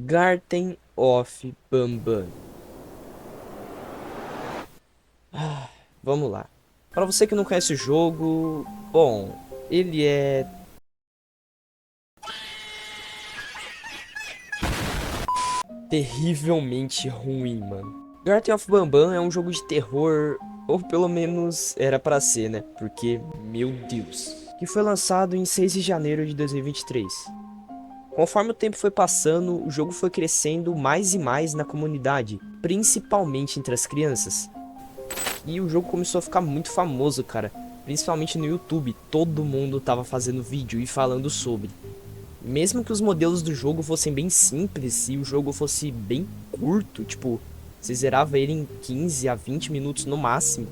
Garten of Banban. Vamos lá. Para você que não conhece o jogo, bom, ele é terrivelmente ruim, mano. Garten of Banban é um jogo de terror, ou pelo menos era pra ser, né? Porque, meu Deus. Que foi lançado em 6 de janeiro de 2023. Conforme o tempo foi passando, o jogo foi crescendo mais e mais na comunidade, principalmente entre as crianças. E o jogo começou a ficar muito famoso, cara. Principalmente no YouTube, todo mundo tava fazendo vídeo e falando sobre. Mesmo que os modelos do jogo fossem bem simples e o jogo fosse bem curto, tipo, você zerava ele em 15 a 20 minutos no máximo,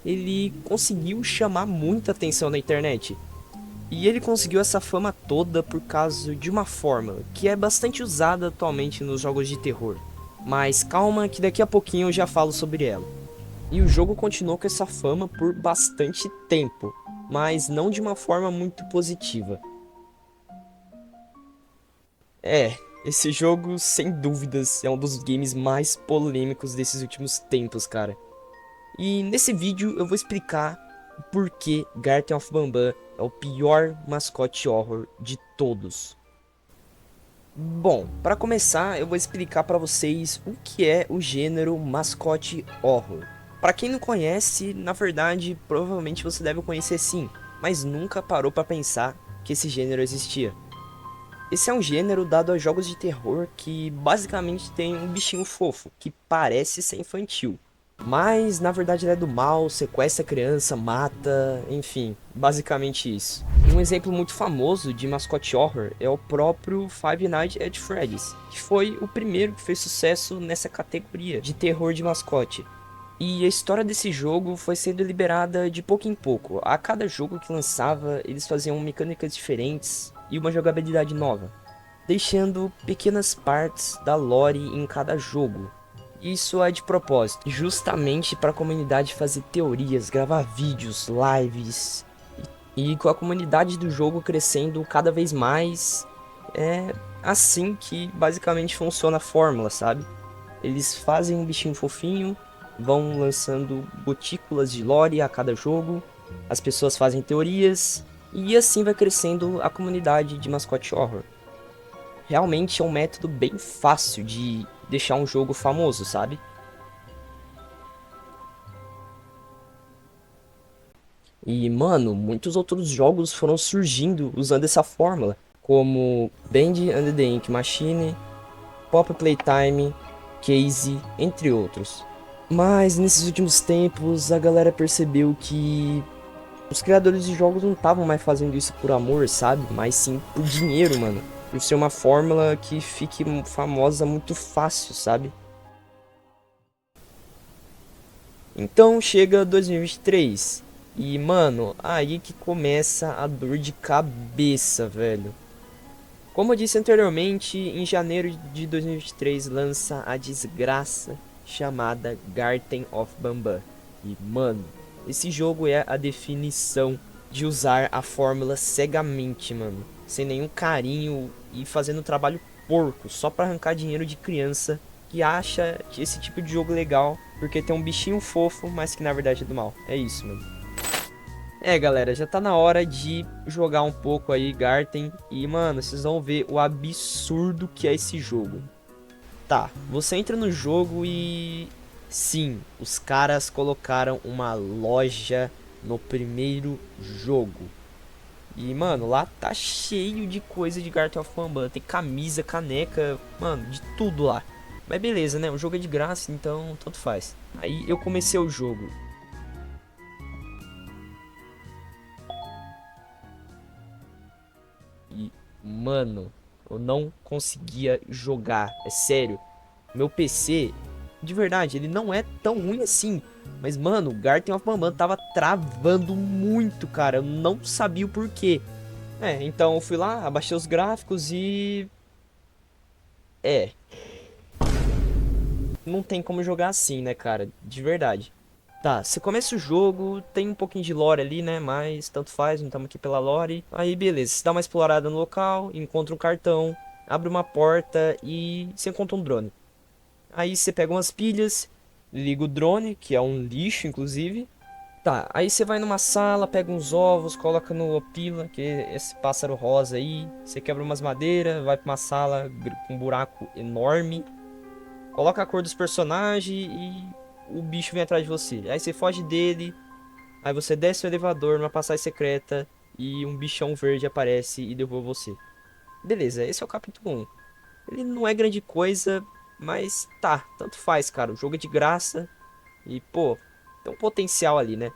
ele conseguiu chamar muita atenção na internet. E ele conseguiu essa fama toda por causa de uma fórmula que é bastante usada atualmente nos jogos de terror. Mas calma que daqui a pouquinho eu já falo sobre ela. E o jogo continuou com essa fama por bastante tempo, mas não de uma forma muito positiva. Esse jogo, sem dúvidas, é um dos games mais polêmicos desses últimos tempos, cara. E nesse vídeo eu vou explicar o porquê Garten of Banban é o pior mascote horror de todos. Bom, para começar, eu vou explicar para vocês o que é o gênero mascote horror. Para quem não conhece, na verdade, provavelmente você deve conhecer sim, mas nunca parou para pensar que esse gênero existia. Esse é um gênero dado a jogos de terror que basicamente tem um bichinho fofo, que parece ser infantil. Mas na verdade ele é do mal, sequestra a criança, mata, enfim, basicamente isso. Um exemplo muito famoso de mascote horror é o próprio Five Nights at Freddy's, que foi o primeiro que fez sucesso nessa categoria de terror de mascote. E a história desse jogo foi sendo liberada de pouco em pouco. A cada jogo que lançava, eles faziam mecânicas diferentes e uma jogabilidade nova, deixando pequenas partes da lore em cada jogo. Isso é de propósito, justamente para a comunidade fazer teorias, gravar vídeos, lives, e com a comunidade do jogo crescendo cada vez mais, é assim que basicamente funciona a fórmula, sabe? Eles fazem um bichinho fofinho, vão lançando gotículas de lore a cada jogo, as pessoas fazem teorias, e assim vai crescendo a comunidade de mascote horror. Realmente é um método bem fácil de deixar um jogo famoso, sabe? E, mano, muitos outros jogos foram surgindo usando essa fórmula, como Band and the Ink Machine, Pop Playtime, Casey, entre outros. Mas nesses últimos tempos a galera percebeu que os criadores de jogos não estavam mais fazendo isso por amor, sabe? Mas sim por dinheiro, mano. Por ser uma fórmula que fique famosa muito fácil, sabe? Então chega 2023 e, mano, aí que começa a dor de cabeça, velho. Como eu disse anteriormente, em janeiro de 2023 lança a desgraça chamada Garten of Banban. E, mano, esse jogo é a definição de usar a fórmula cegamente, mano. Sem nenhum carinho e fazendo trabalho porco, só pra arrancar dinheiro de criança que acha esse tipo de jogo legal porque tem um bichinho fofo, mas que na verdade é do mal. É isso, mano. Galera, já tá na hora de jogar um pouco aí Garten e, mano, vocês vão ver o absurdo que é esse jogo. Tá, você entra no jogo e... Sim, os caras colocaram uma loja no primeiro jogo. E, mano, lá tá cheio de coisa de Garten of Banban. Tem camisa, caneca, mano, de tudo lá. Mas beleza, né? O jogo é de graça, então tanto faz. Aí eu comecei o jogo. E, mano, eu não conseguia jogar. É sério. Meu PC, de verdade, ele não é tão ruim assim. Mas, mano, o Garten of Banban tava travando muito, cara. Eu não sabia o porquê. Então eu fui lá, abaixei os gráficos e... É, não tem como jogar assim, né, cara? De verdade. Tá, você começa o jogo, tem um pouquinho de lore ali, né? Mas tanto faz, não estamos aqui pela lore. Aí beleza, você dá uma explorada no local, encontra um cartão. abre uma porta e você encontra um drone. Aí você pega umas pilhas, liga o drone, que é um lixo inclusive. Tá, aí você vai numa sala, pega uns ovos, coloca no pila, que é esse pássaro rosa aí. Você quebra umas madeiras, vai pra uma sala com um buraco enorme. Coloca a cor dos personagens e o bicho vem atrás de você. Aí você foge dele, aí você desce o elevador numa passagem secreta e um bichão verde aparece e derruba você. Beleza, esse é o capítulo 1. Ele não é grande coisa, mas tá, tanto faz, cara. O jogo é de graça e, pô, tem um potencial ali, né?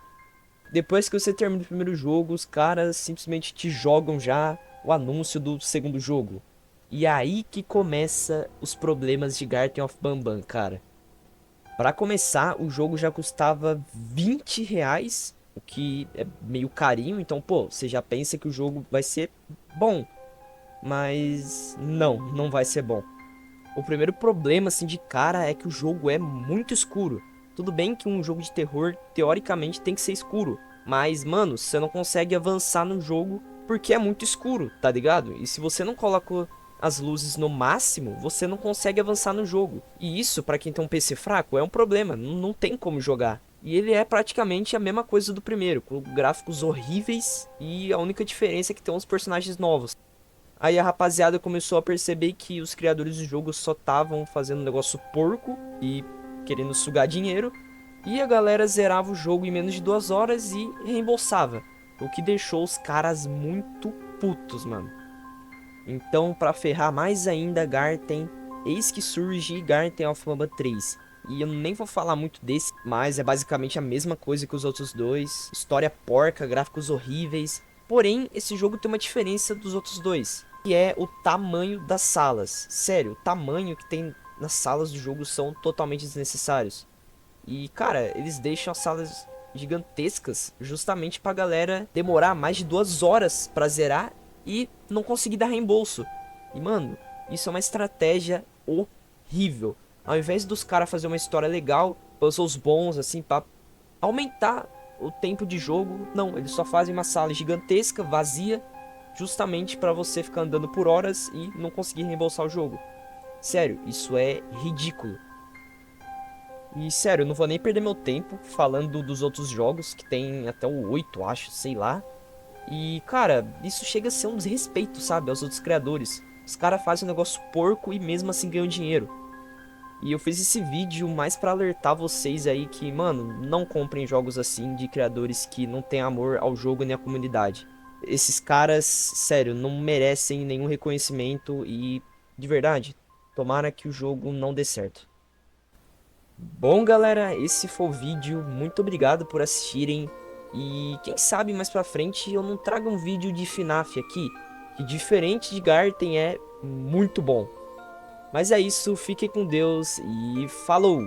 Depois que você termina o primeiro jogo, os caras simplesmente te jogam já o anúncio do segundo jogo. E é aí que começa os problemas de Garten of Banban, cara. Pra começar, o jogo já custava R$ 20, o que é meio carinho, então, pô, você já pensa que o jogo vai ser bom. Mas não vai ser bom. O primeiro problema, assim, de cara é que o jogo é muito escuro. Tudo bem que um jogo de terror, teoricamente, tem que ser escuro. Mas, mano, você não consegue avançar no jogo porque é muito escuro, tá ligado? E se você não coloca as luzes no máximo, você não consegue avançar no jogo. E isso, pra quem tem um PC fraco, é um problema. Não tem como jogar. E ele é praticamente a mesma coisa do primeiro, com gráficos horríveis e a única diferença é que tem uns personagens novos. Aí a rapaziada começou a perceber que os criadores do jogo só estavam fazendo um negócio porco e querendo sugar dinheiro. E a galera zerava o jogo em menos de 2 horas e reembolsava. O que deixou os caras muito putos, mano. Então, pra ferrar mais ainda, Garten, eis que surge Garten of Mamba 3. E eu nem vou falar muito desse, mas é basicamente a mesma coisa que os outros dois. História porca, gráficos horríveis. Porém, esse jogo tem uma diferença dos outros dois, que é o tamanho das salas. Sério, o tamanho que tem nas salas do jogo são totalmente desnecessários. E, cara, eles deixam as salas gigantescas justamente pra galera demorar mais de 2 horas pra zerar e não conseguir dar reembolso. E, mano, isso é uma estratégia horrível. Ao invés dos caras fazer uma história legal, puzzles bons, assim, pra aumentar o tempo de jogo, não, eles só fazem uma sala gigantesca, vazia, justamente pra você ficar andando por horas e não conseguir reembolsar o jogo. Sério, isso é ridículo. E sério, eu não vou nem perder meu tempo falando dos outros jogos, que tem até o 8, acho, sei lá. E, cara, isso chega a ser um desrespeito, sabe, aos outros criadores. Os caras fazem um negócio porco e mesmo assim ganham dinheiro. E eu fiz esse vídeo mais pra alertar vocês aí que, mano, não comprem jogos assim de criadores que não têm amor ao jogo nem à comunidade. Esses caras, sério, não merecem nenhum reconhecimento e, de verdade, tomara que o jogo não dê certo. Bom, galera, esse foi o vídeo. Muito obrigado por assistirem. E quem sabe mais pra frente eu não trago um vídeo de FNAF aqui, que diferente de Garten é muito bom. Mas é isso, fiquem com Deus e falou!